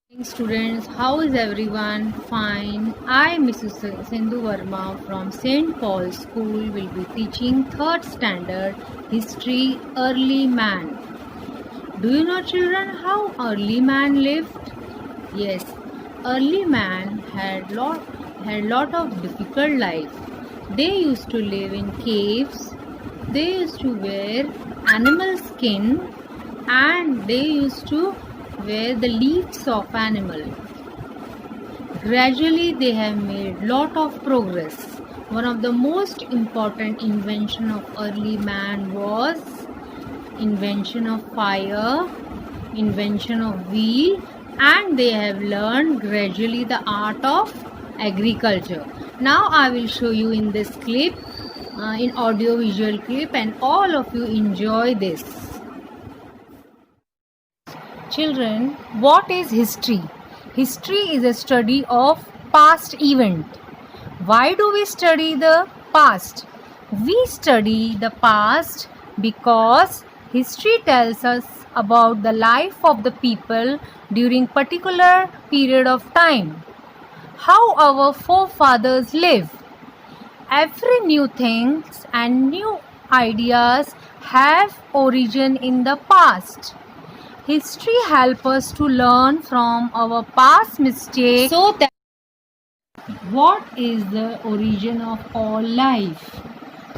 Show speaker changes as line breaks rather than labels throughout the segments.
Morning students, how is everyone? Fine. I, Mrs. Sindhu Verma from St. Paul's School, will be teaching 3rd standard History Early Man. Do you know, children, how early man lived? Yes, early man had lot of difficult life. They used to live in caves. They used to wear animal skin, and they used to wear the leaves of animal. Gradually they have made lot of progress. One of the most important invention of early man was invention of fire, invention of wheel, and they have learned gradually the art of agriculture. Now I will show you in this clip, in audio visual clip, and all of you enjoy this. Children, what is history? History is a study of past event. Why do we study the past? We study the past because history tells us about the life of the people during particular period of time. How our forefathers lived. Every new things and new ideas have origin in the past. History helps us to learn from our past mistakes. So that what is the origin of all life?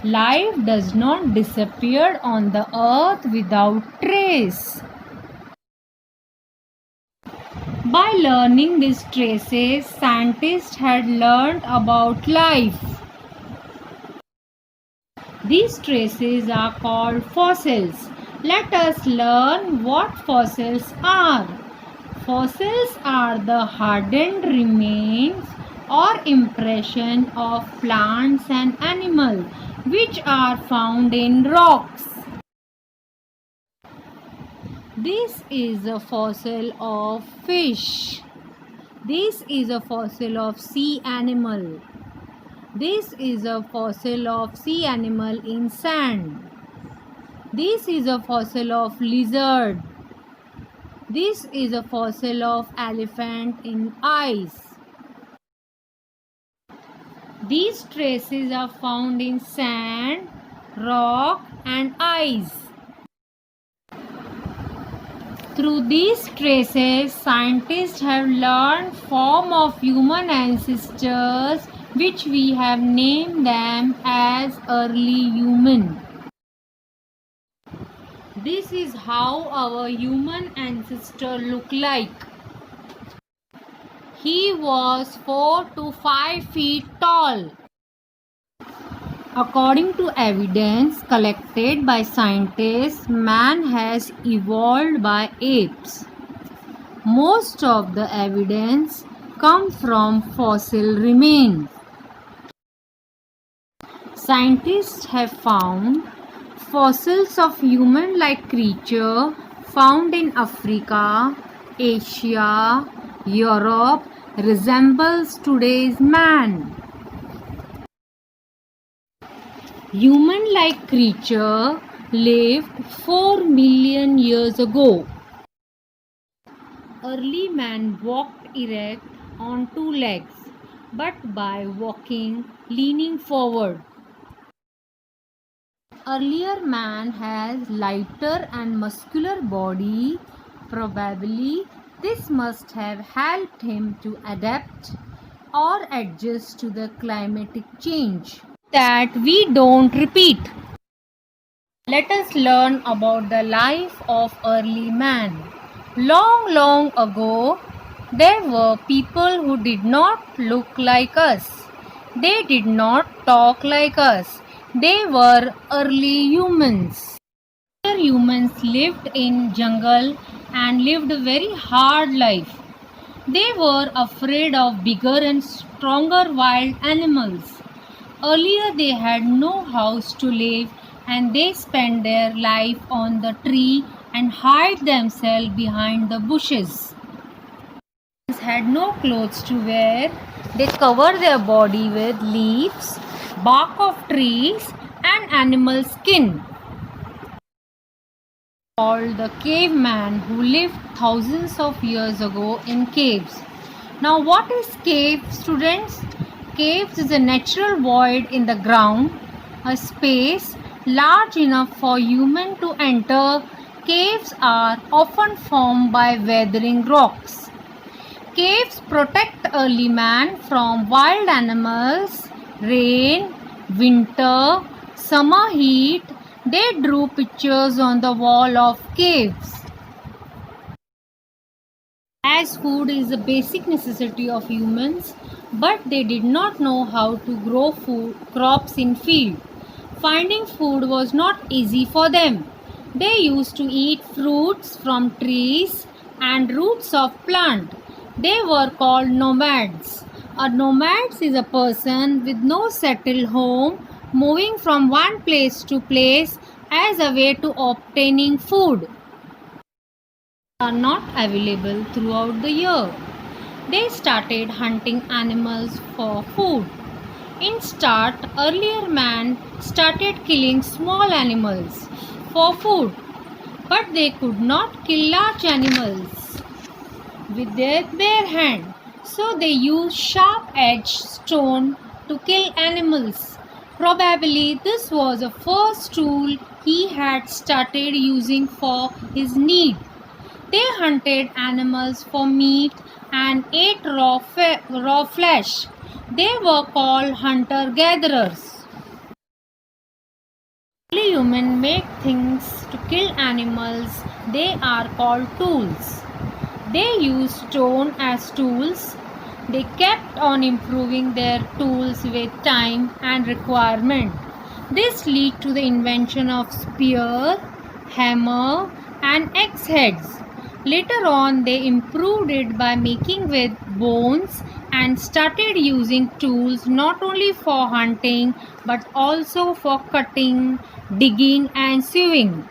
Life does not disappear on the earth without trace. By learning these traces, scientists had learned about life. These traces are called fossils. Let us learn what fossils are. Fossils are the hardened remains or impression of plants and animals which are found in rocks. This is a fossil of fish. This is a fossil of sea animal. This is a fossil of sea animal in sand. This is a fossil of lizard. This is a fossil of elephant in ice. These traces are found in sand, rock, and ice. Through these traces, scientists have learned form of human ancestors which we have named them as early human. This is how our human ancestor looked like. He was 4 to 5 feet tall. According to evidence collected by scientists, man has evolved by apes. Most of the evidence come from fossil remains. Scientists have found fossils of human-like creature found in Africa, Asia, Europe resembles today's man. Human-like creature lived 4 million years ago. Early man walked erect on 2 legs, but by walking leaning forward. Earlier man has lighter and muscular body. Probably this must have helped him to adapt or adjust to the climatic change that we don't repeat. Let us learn about the life of early man. Long ago, there were people who did not look like us. They did not talk like us. They were early humans. Earlier humans lived in jungle and lived a very hard life. They were afraid of bigger and stronger wild animals. Earlier they had no house to live and they spent their life on the tree and hide themselves behind the bushes. They had no clothes to wear. They covered their body with leaves, bark of trees and animal skin. called the caveman who lived thousands of years ago in caves. Now, what is cave, students? Caves is a natural void in the ground, a space large enough for human to enter. Caves are often formed by weathering rocks. Caves protect early man from wild animals, rain, winter, summer heat. They drew pictures on the wall of caves. As food is a basic necessity of humans, but they did not know how to grow crops in field. Finding food was not easy for them. They used to eat fruits from trees and roots of plant. They were called nomads. A nomad is a person with no settled home, moving from one place to place as a way to obtaining food. Are not available throughout the year. They started hunting animals for food. In start, earlier man started killing small animals for food, but they could not kill large animals with their bare hand. So they used sharp-edged stone to kill animals. Probably this was the first tool he had started using for his need. They hunted animals for meat and ate raw flesh. They were called hunter-gatherers. Early humans make things to kill animals. They are called tools. They used stone as tools. They kept on improving their tools with time and requirement. This led to the invention of spear, hammer, and axe heads. Later on, they improved it by making with bones and started using tools not only for hunting but also for cutting, digging, and sewing.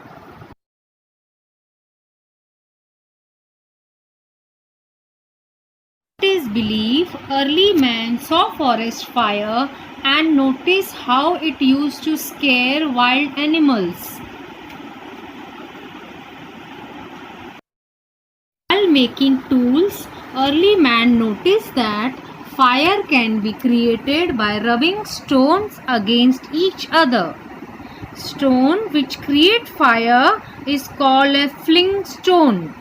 It is believed early man saw forest fire and noticed how it used to scare wild animals. While making tools, early man noticed that fire can be created by rubbing stones against each other. Stone which create fire is called a flintstone.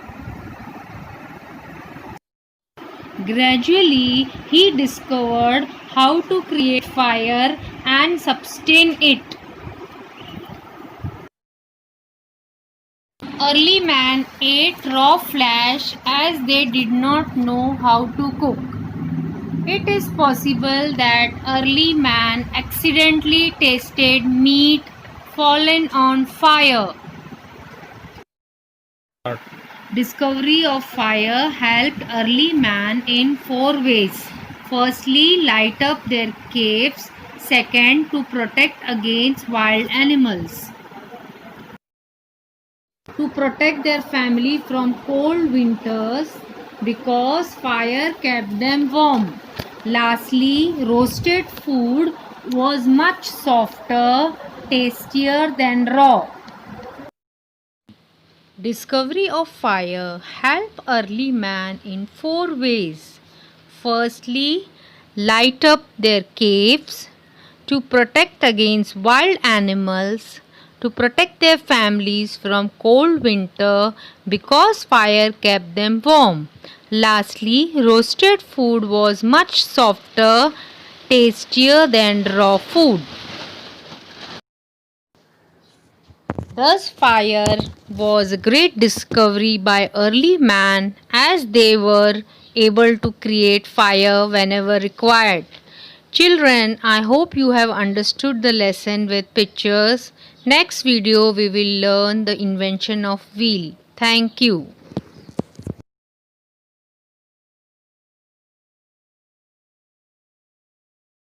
Gradually, he discovered how to create fire and sustain it. Early man ate raw flesh as they did not know how to cook. It is possible that early man accidentally tasted meat fallen on fire. Discovery of fire helped early man in 4 ways. Firstly, light up their caves. Second, to protect against wild animals. To protect their family from cold winters because fire kept them warm. Lastly, roasted food was much softer, tastier than raw. Discovery of fire helped early man in 4 ways. Firstly, light up their caves. To protect against wild animals. To protect their families from cold winter because fire kept them warm. Lastly, roasted food was much softer, tastier than raw food. Thus, fire was a great discovery by early man as they were able to create fire whenever required. Children, I hope you have understood the lesson with pictures. Next video we will learn the invention of wheel. Thank you.